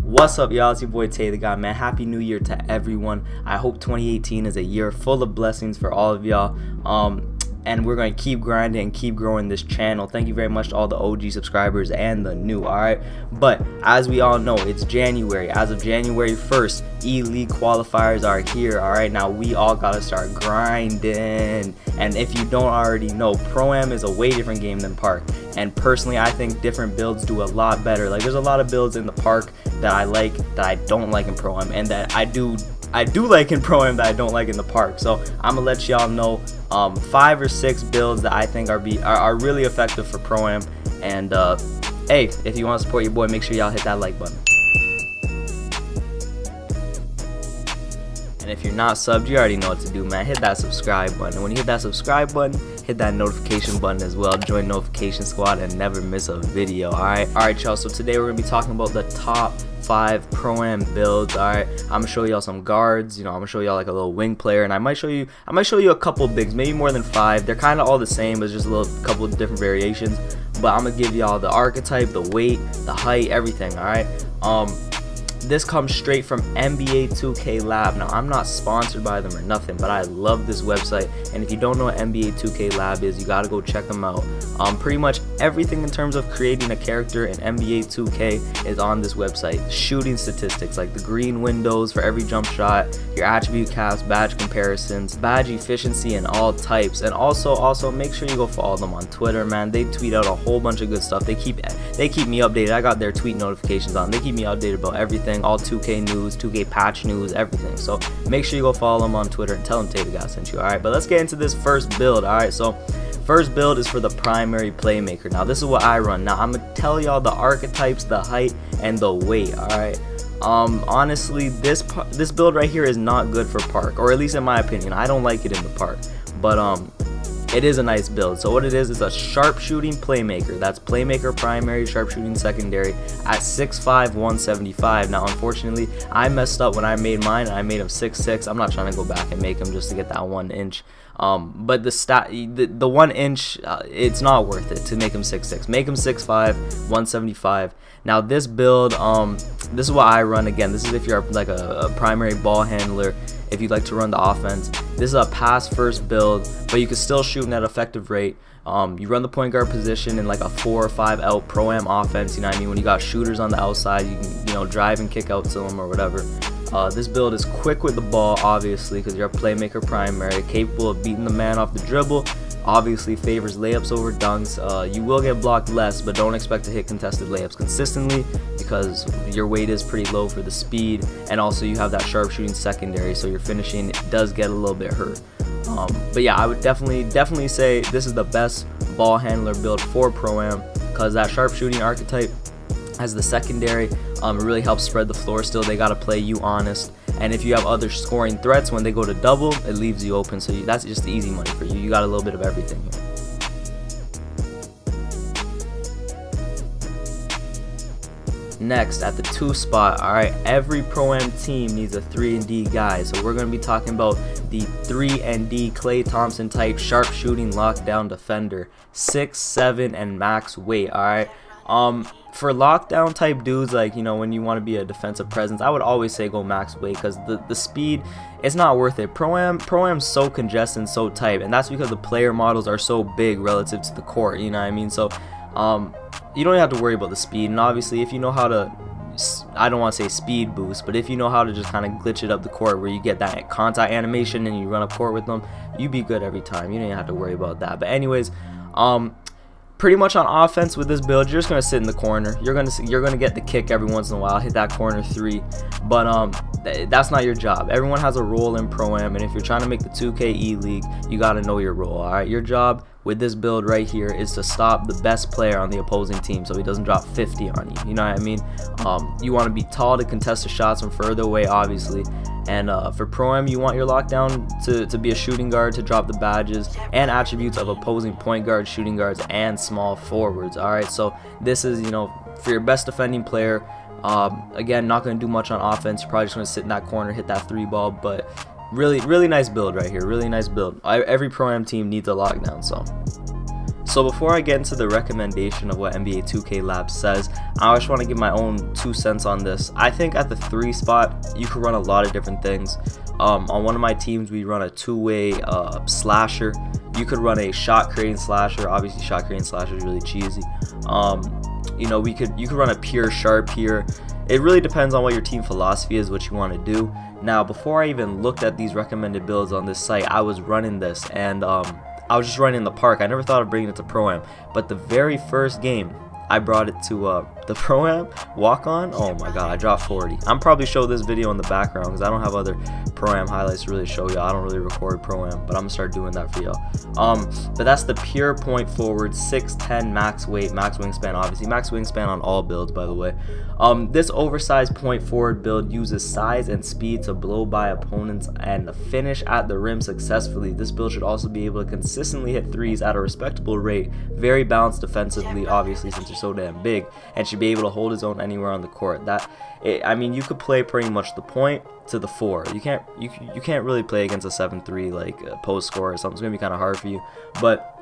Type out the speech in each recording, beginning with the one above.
What's up, y'all? It's your boy Tay the Guy, man. Happy New Year to everyone. I hope 2018 is a year full of blessings for all of y'all. And we're going to keep grinding and keep growing this channel. Thank you very much to all the OG subscribers and the new, alright? But as we all know, it's January. As of January 1st, E-League qualifiers are here, alright? Now we all got to start grinding. And if you don't already know, Pro-Am is a way different game than Park. And personally, I think different builds do a lot better. Like, there's a lot of builds in the Park that I like that I don't like in Pro-Am, and that I do like in Pro-Am that I don't like in the Park. So I'm gonna let y'all know 5 or 6 builds that I think are really effective for Pro-Am. And hey, if you want to support your boy, make sure y'all hit that like button. And if you're not subbed, you already know what to do, man. Hit that subscribe button. And when you hit that subscribe button, hit that notification button as well. Join notification squad and never miss a video. Alright y'all, so today we're gonna be talking about the top 5 Pro-Am builds. Alright, I'm gonna show y'all some guards, you know, I'm gonna show y'all like a little wing player, and I might show you a couple bigs, maybe more than 5. They're kind of all the same, but just a couple of different variations. But I'm gonna give y'all the archetype, the weight, the height, everything. Alright, this comes straight from NBA 2K Lab. Now, I'm not sponsored by them or nothing, but I love this website. And if you don't know what NBA 2K Lab is, you gotta go check them out. Pretty much everything in terms of creating a character in NBA 2K is on this website. Shooting statistics, like the green windows for every jump shot, your attribute caps, badge comparisons, badge efficiency, and all types. And also make sure you go follow them on Twitter, man. They tweet out a whole bunch of good stuff. They keep me updated. I got their tweet notifications on. They keep me updated about everything, all 2K news, 2K patch news, everything. So make sure you go follow them on Twitter and tell them Tay the Guy sent you. Alright, but let's get into this first build. Alright, so first build is for the primary playmaker. Now this is what I run. Now I'm gonna tell y'all the archetypes, the height, and the weight. Alright, honestly, this build right here is not good for Park, or at least in my opinion. I don't like it in the Park, but it is a nice build. So what it is a sharpshooting playmaker. That's playmaker primary, sharpshooting secondary at 6'5", 175. Now unfortunately, I messed up when I made mine. I made him 6'6". I'm not trying to go back and make him just to get that 1 inch. But the 1 inch, it's not worth it to make him 6'6". Make him 6'5", 175. Now this build, this is what I run. Again, this is if you're like a primary ball handler, if you'd like to run the offense. This is a pass first build, but you can still shoot in that effective rate. You run the point guard position in like a 4 or 5 out Pro-Am offense, you know what I mean? When you got shooters on the outside, you can, you know, drive and kick out to them or whatever. This build is quick with the ball, obviously, because you're a playmaker primary, capable of beating the man off the dribble. Obviously favors layups over dunks. You will get blocked less, but don't expect to hit contested layups consistently because your weight is pretty low for the speed, and also you have that sharpshooting secondary, so your finishing does get a little bit hurt. But yeah, I would definitely say this is the best ball handler build for Pro-Am, because that sharpshooting archetype has the secondary. It really helps spread the floor. Still, they gotta play you honest, and if you have other scoring threats when they go to double, it leaves you open. So that's just the easy money for you. You got a little bit of everything here. Next, at the 2 spot, alright, every Pro-Am team needs a 3-and-D guy. So we're going to be talking about the 3-and-D Klay Thompson type sharpshooting lockdown defender, 6'7", and max weight. Alright, for lockdown type dudes, like, you know, when you want to be a defensive presence, I would always say go max weight, because the speed, it's not worth it. Pro-Am's so congested and so tight, and that's because the player models are so big relative to the court, you know what I mean? So you don't have to worry about the speed. And obviously, if you know how to, I don't want to say speed boost, but if you know how to just kind of glitch it up the court where you get that contact animation and you run up court with them, you be good every time. You don't even have to worry about that. But anyways, pretty much on offense with this build, you're just gonna sit in the corner. You're gonna get the kick every once in a while, hit that corner 3, but that's not your job. Everyone has a role in Pro-Am, and if you're trying to make the 2K E-League, you gotta know your role. Alright, your job with this build right here is to stop the best player on the opposing team so he doesn't drop 50 on you. You know what I mean? You want to be tall to contest the shots from further away, obviously. And for Pro-Am, you want your lockdown to be a shooting guard, to drop the badges and attributes of opposing point guards, shooting guards, and small forwards. Alright, so this is, you know, for your best defending player. Again, not going to do much on offense. You're probably just going to sit in that corner, hit that 3 ball, but really nice build right here. Really nice build. Every Pro-Am team needs a lockdown, so So before I get into the recommendation of what NBA 2K Labs says, I just want to give my own 2 cents on this. I think at the 3 spot, you could run a lot of different things. On one of my teams, we run a 2-way slasher. You could run a shot creating slasher. Obviously, shot creating slasher is really cheesy. You know, you could run a pure sharp here. It really depends on what your team philosophy is, what you want to do. Now, before I even looked at these recommended builds on this site, I was running this, and I was just running in the park. I never thought of bringing it to Pro-Am, but the very first game I brought it to the Pro-Am walk-on. Oh my god, I dropped 40. I'm probably show this video in the background because I don't have other Pro-Am highlights to really show y'all. I don't really record Pro-Am, but I'm gonna start doing that for y'all. But that's the pure point forward, 6'10 max weight, max wingspan, obviously max wingspan on all builds, by the way. This oversized point forward build uses size and speed to blow by opponents and finish at the rim successfully. This build should also be able to consistently hit threes at a respectable rate, very balanced defensively, obviously, since you're so damn big, and should be able to hold his own anywhere on the court. I mean, you could play pretty much the point to the 4. You can't really play against a 7'3" like a post scorer or something. It's gonna be kind of hard for you, but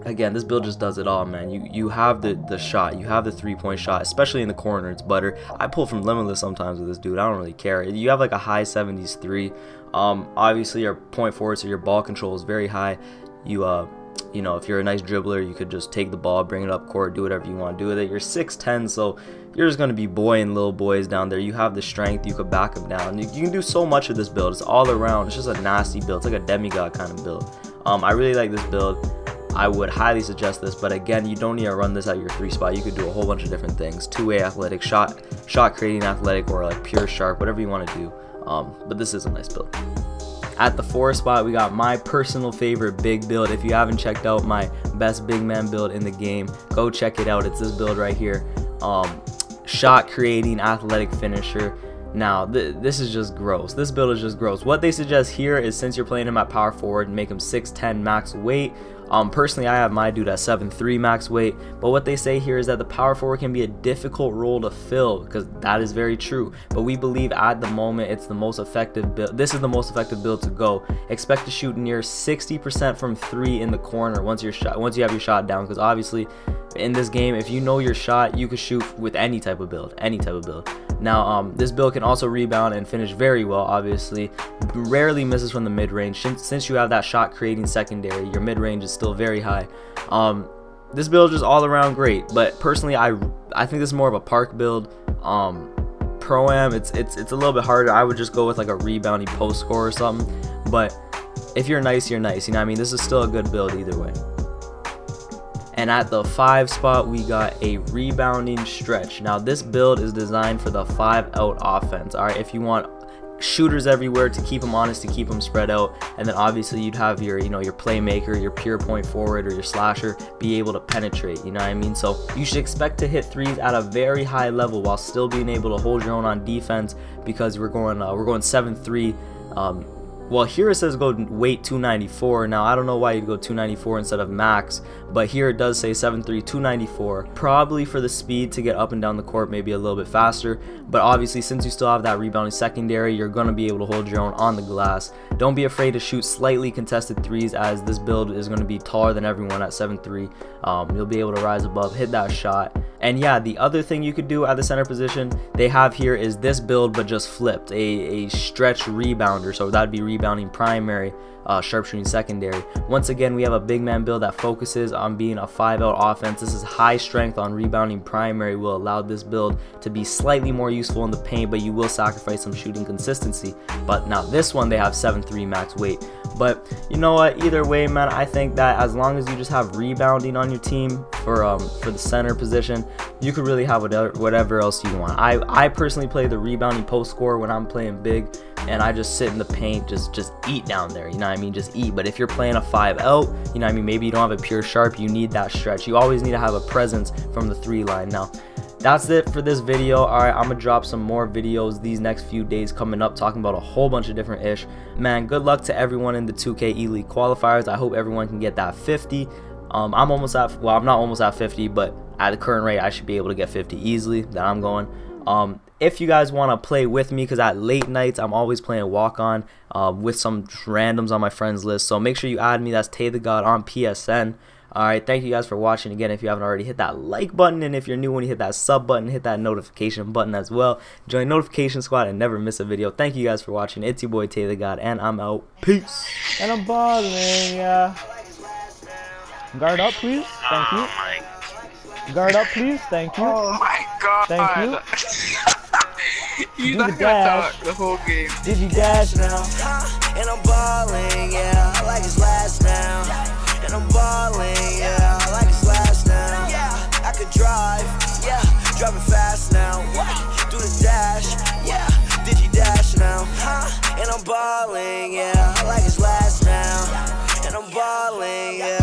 again, this build just does it all, man. You have the shot, you have the 3-point shot, especially in the corner. It's butter. I pull from limitless sometimes with this dude. I don't really care. You have like a high 70s 3. Obviously your point forward, so your ball control is very high. You know, if you're a nice dribbler, you could just take the ball, bring it up court, do whatever you want to do with it. You're 6'10", so you're just going to be boying little boys down there. You have the strength, you could back them down. You can do so much of this build. It's all around. It's just a nasty build. It's like a demigod kind of build. I really like this build. I would highly suggest this, but again, you don't need to run this at your 3 spot. You could do a whole bunch of different things. 2-way athletic, shot creating athletic, or like pure sharp, whatever you want to do. But this is a nice build. At the 4 spot, we got my personal favorite big build. If you haven't checked out my best big man build in the game, go check it out. It's this build right here. Shot creating athletic finisher. Now, this is just gross. This build is just gross. What they suggest here is, since you're playing him at power forward, make him 6'10 max weight. Personally, I have my dude at 7'3 max weight, but what they say here is that the power forward can be a difficult role to fill, because that is very true. But we believe at the moment it's the most effective build. This is the most effective build to go. Expect to shoot near 60% from 3 in the corner once you have your shot down, because obviously in this game, if you know your shot, you can shoot with any type of build, Now, this build can also rebound and finish very well, obviously. Rarely misses from the mid-range. Since you have that shot creating secondary, your mid-range is still very high. This build is all around great, but personally, I think this is more of a park build. Pro-Am, it's a little bit harder. I would just go with like a rebounding post score or something, but if you're nice, you're nice. You know what I mean? This is still a good build either way. And at the 5 spot, we got a rebounding stretch. Now, this build is designed for the 5-out offense. All right, if you want shooters everywhere to keep them honest, to keep them spread out, and then obviously you'd have your your playmaker, your pure point forward, or your slasher be able to penetrate. You know what I mean? So you should expect to hit threes at a very high level while still being able to hold your own on defense, because we're going 7'3". Well, here it says go weight 294. Now, I don't know why you'd go 294 instead of max, but here it does say 7'3", 294. Probably for the speed to get up and down the court, maybe a little bit faster. But obviously, since you still have that rebounding secondary, you're going to be able to hold your own on the glass. Don't be afraid to shoot slightly contested threes, as this build is going to be taller than everyone at 7'3". You'll be able to rise above, hit that shot. And yeah, the other thing you could do at the center position they have here is this build, but just flipped, a stretch rebounder. So that'd be rebounding primary, sharpshooting secondary. Once again, we have a big man build that focuses on being a 5-out offense. This is high strength on rebounding primary, will allow this build to be slightly more useful in the paint, but you will sacrifice some shooting consistency. But now this one, they have 7'3 max weight. But you know what, either way, man, I think that as long as you just have rebounding on your team for the center position, you could really have whatever else you want. I personally play the rebounding post scorer when I'm playing big, and I just sit in the paint, just eat down there, you know what I mean, just eat. But if you're playing a 5-out, you know what I mean, maybe you don't have a pure sharp, you need that stretch. You always need to have a presence from the 3 line. Now, that's it for this video. Alright, I'm gonna drop some more videos these next few days coming up, talking about a whole bunch of different ish. Man, good luck to everyone in the 2K E-League qualifiers. I hope everyone can get that 50. I'm almost at, well, I'm not almost at 50, but at the current rate, I should be able to get 50 easily. That I'm going. If you guys want to play with me, because at late nights I'm always playing walk-on with some randoms on my friends list, so make sure you add me. That's Tay the God on PSN. Alright, thank you guys for watching. Again, if you haven't already, hit that like button, and if you're new, when you hit that sub button, hit that notification button as well. Join notification squad and never miss a video. Thank you guys for watching. It's your boy Taylor God, and I'm out. Peace. And I'm balling, yeah. Guard up, please. Thank you. Guard up, please. Thank you. Oh my god. Thank you. You're Do not the gonna dash. talk the whole game. Did you dash now? And I'm balling, yeah, I like his last now. And I'm balling, yeah, I like his last now. Yeah, I could drive, yeah, driving fast now. What? Do the dash, yeah, did you dash now? And I'm balling, yeah, I like his last now. And I'm balling, yeah.